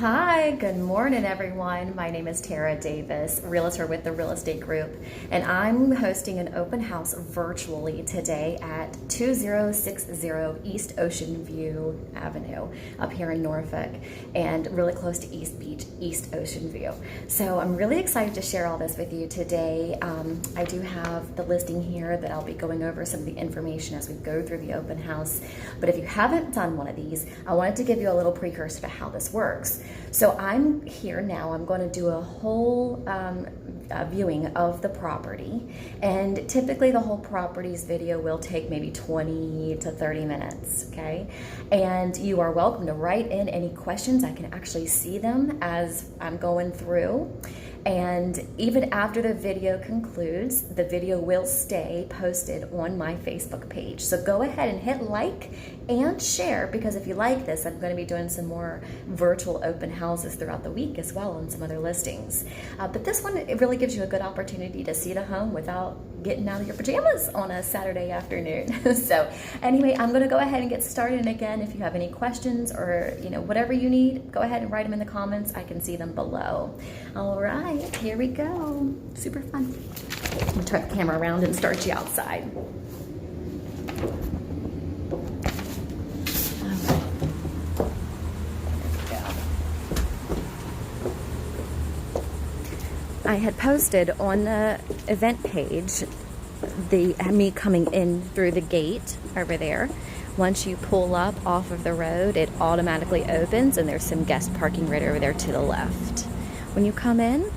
Hi, good morning everyone. My name is Tara Davis, realtor with the Real Estate Group, and I'm hosting an open house virtually today at 2060 East Ocean View Avenue up here in Norfolk and really close to East Beach, East Ocean View. So I'm really excited to share all this with you today. I do have the listing here that I'll be going over some of the information as we go through the open house. But if you haven't done one of these, I wanted to give you a little precursor to how this works. So I'm here now, I'm going to do a whole viewing of the property, and typically the whole property's video will take maybe 20 to 30 minutes, okay? And you are welcome to write in any questions. I can actually see them as I'm going through. And even after the video concludes, the video will stay posted on my Facebook page. So go ahead and hit like and share, because if you like this, I'm going to be doing some more virtual open houses throughout the week as well on some other listings. But this one, it really gives you a good opportunity to see the home without getting out of your pajamas on a Saturday afternoon. So anyway, I'm going to go ahead and get started. And again, if you have any questions or whatever you need, go ahead and write them in the comments. I can see them below. All right, here we go. Super fun. I'm gonna turn the camera around and start you outside. I had posted on the event page me coming in through the gate over there. Once you pull up off of the road, it automatically opens, and there's some guest parking right over there to the left. When you come in,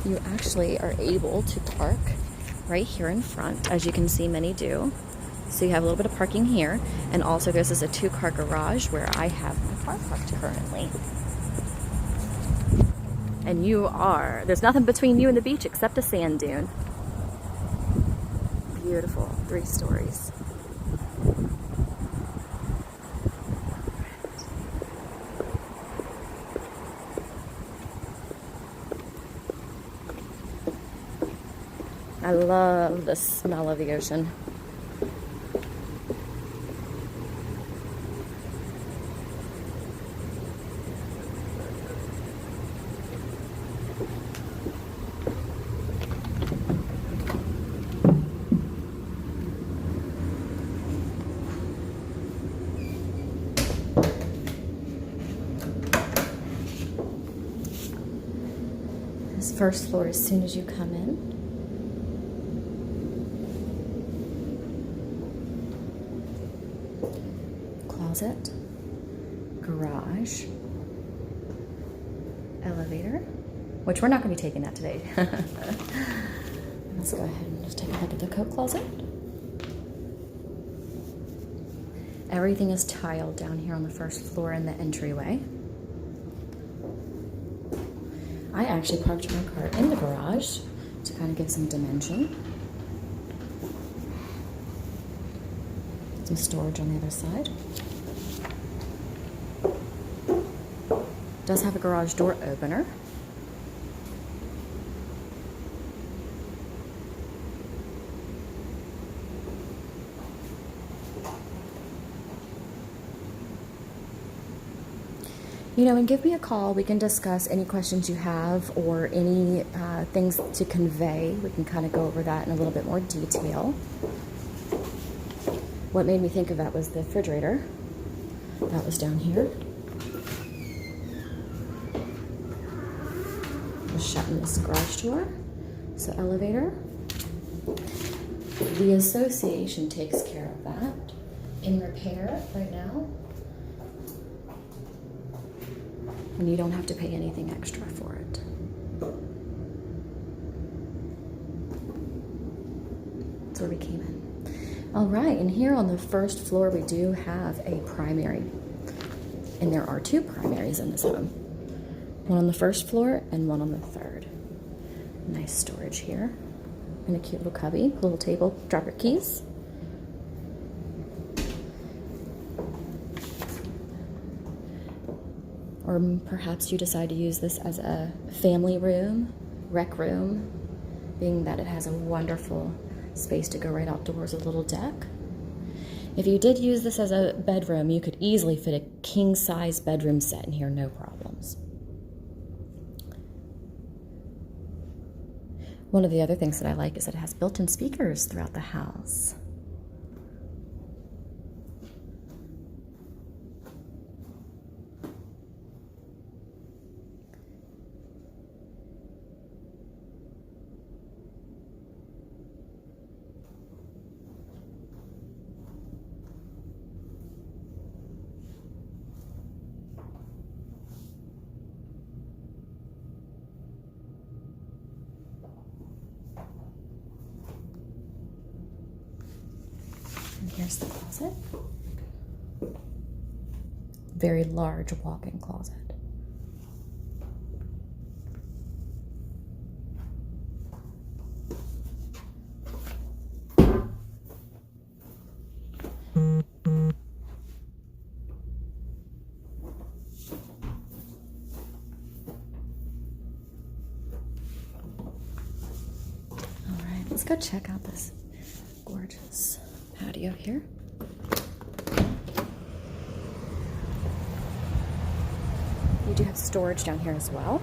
you actually are able to park right here in front, as you can see many do. So you have a little bit of parking here, and also this is a 2-car garage where I have my car parked currently. And there's nothing between you and the beach except a sand dune. Beautiful, 3 stories. I love the smell of the ocean. This first floor, as soon as you come in, closet, garage, elevator, which we're not going to be taking that today. Let's go ahead and just take a look at the coat closet. Everything is tiled down here on the first floor in the entryway. I actually parked my car in the garage to kind of give some dimension. Some storage on the other side. Does have a garage door opener. And give me a call. We can discuss any questions you have or any things to convey. We can kind of go over that in a little bit more detail. What made me think of that was the refrigerator. That was down here. Just shutting this garage door. So elevator. The association takes care of that. In repair right now. And you don't have to pay anything extra for it. That's where we came in. All right, and here on the first floor, we do have a primary. And there are 2 primaries in this home. One on the first floor and one on the third. Nice storage here. And a cute little cubby, little table, drop your keys. Or perhaps you decide to use this as a family room, rec room, being that it has a wonderful space to go right outdoors, a little deck. If you did use this as a bedroom, you could easily fit a king-size bedroom set in here, no problems. One of the other things that I like is that it has built-in speakers throughout the house. And here's the closet. Very large walk-in closet. Let's go check out this gorgeous patio here. You do have storage down here as well.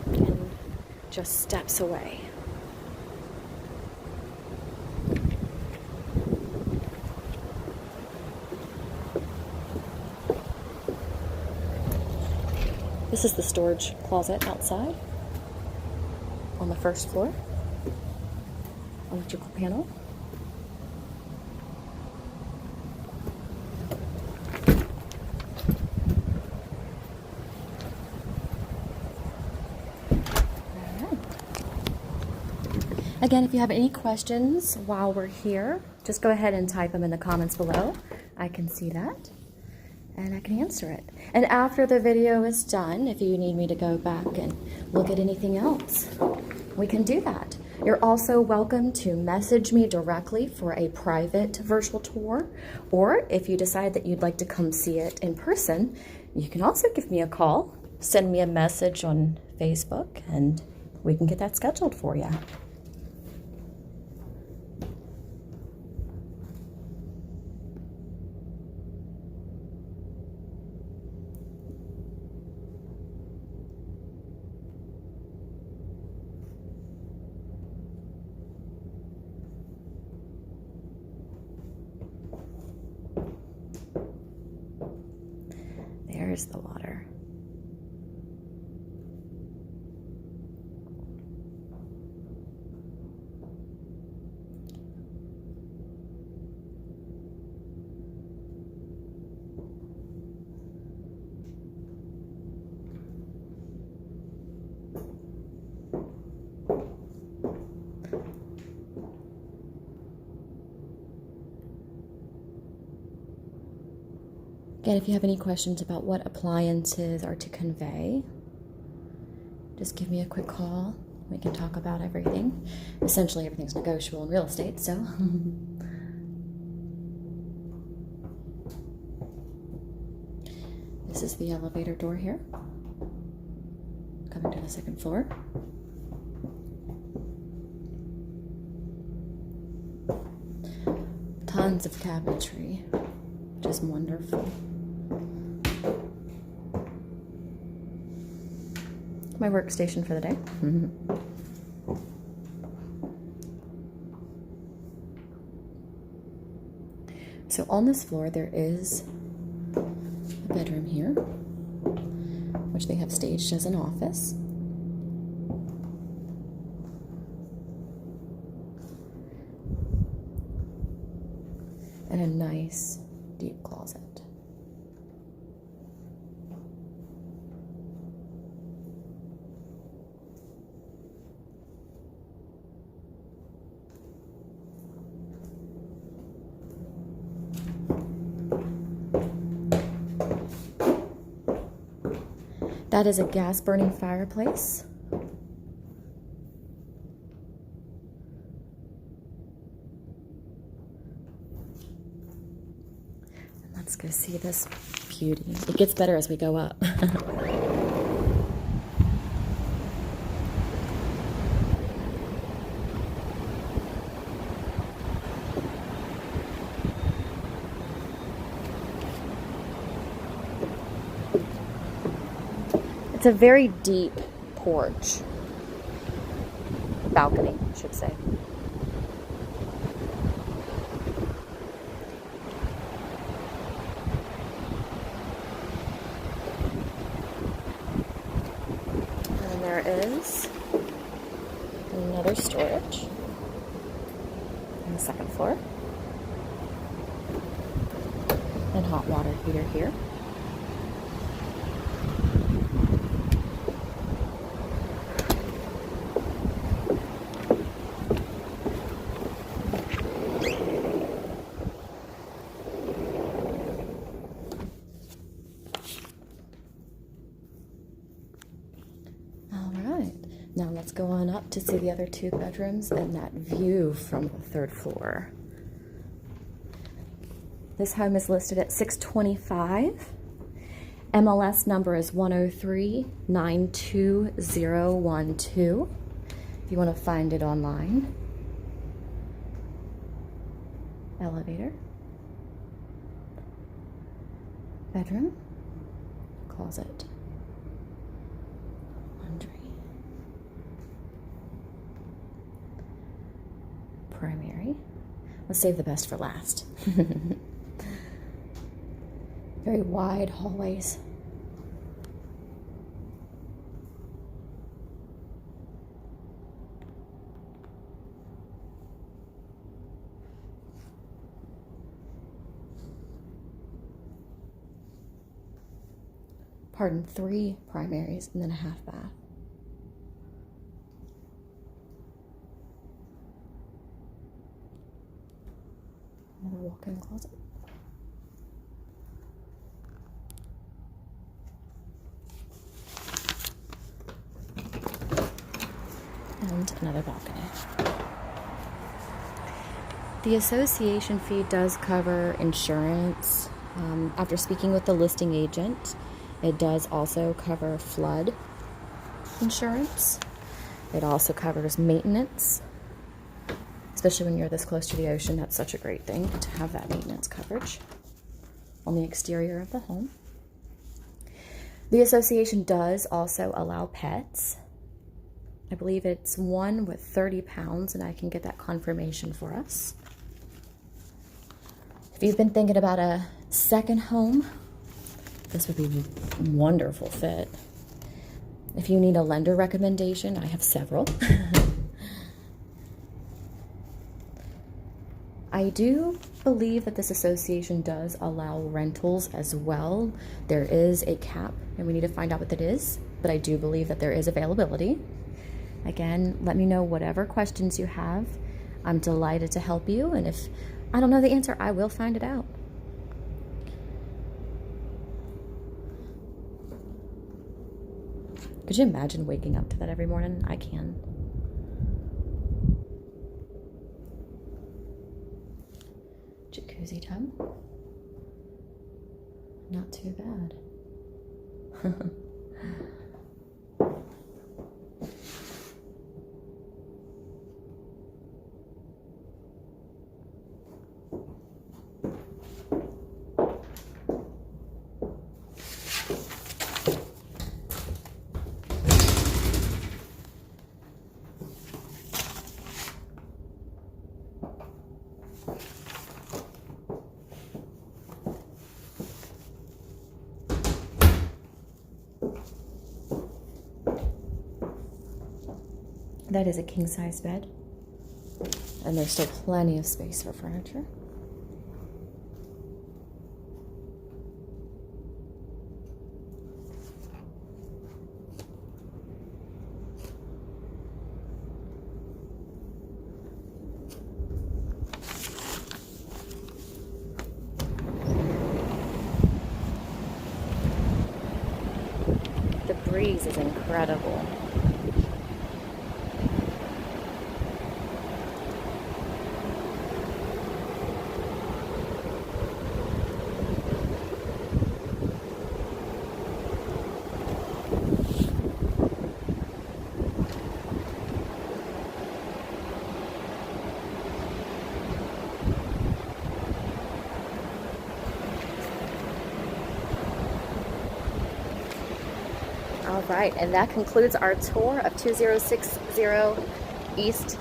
And just steps away. This is the storage closet outside on the first floor. Electrical panel. Again, if you have any questions while we're here, just go ahead and type them in the comments below. I can see that and I can answer it. And after the video is done, if you need me to go back and look at anything else, we can do that. You're also welcome to message me directly for a private virtual tour, or if you decide that you'd like to come see it in person, you can also give me a call, send me a message on Facebook, and we can get that scheduled for you. There's the water. Again, if you have any questions about what appliances are to convey, just give me a quick call. We can talk about everything. Essentially, everything's negotiable in real estate, so. This is the elevator door here, coming to the second floor. Tons of cabinetry, just wonderful. My workstation for the day. So on this floor there is a bedroom here, which they have staged as an office. And a nice deep closet. That is a gas burning fireplace. see this beauty. It gets better as we go up. It's a very deep porch. Balcony, I should say. And there is another storage on the second floor. And hot water heater here. Now let's go on up to see the other 2 bedrooms and that view from the 3rd floor. This home is listed at $625. MLS number is 103-92012 if you want to find it online. Elevator. Bedroom. Closet. Laundry. Primary. Let's save the best for last. Very wide hallways. Pardon, 3 primaries and then a half bath. Another walk-in closet. And another balcony. The association fee does cover insurance. After speaking with the listing agent, it does also cover flood insurance. It also covers maintenance. Especially when you're this close to the ocean, that's such a great thing to have that maintenance coverage on the exterior of the home. The association does also allow pets. I believe it's 1 with 30 pounds, and I can get that confirmation for us. If you've been thinking about a second home, this would be a wonderful fit. If you need a lender recommendation, I have several. I do believe that this association does allow rentals as well. There is a cap, and we need to find out what that is, but I do believe that there is availability. Again, let me know whatever questions you have. I'm delighted to help you, and if I don't know the answer, I will find it out. Could you imagine waking up to that every morning? I can. Jacuzzi tub. Not too bad. That is a king-size bed, and there's still plenty of space for furniture. The breeze is incredible. All right, and that concludes our tour of 2060 East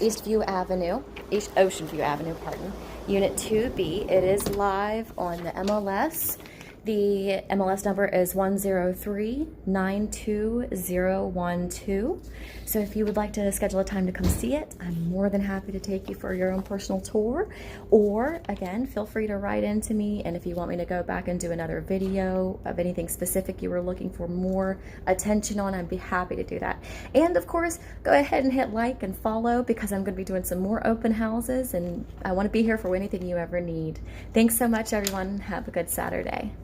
East View Avenue, East Ocean View Avenue, pardon, Unit 2B. It is live on the MLS. The MLS number is 103-92012. So if you would like to schedule a time to come see it, I'm more than happy to take you for your own personal tour. Or again, feel free to write into me, and if you want me to go back and do another video of anything specific you were looking for more attention on, I'd be happy to do that. And of course, go ahead and hit like and follow, because I'm going to be doing some more open houses, and I want to be here for anything you ever need. Thanks so much, everyone. Have a good Saturday.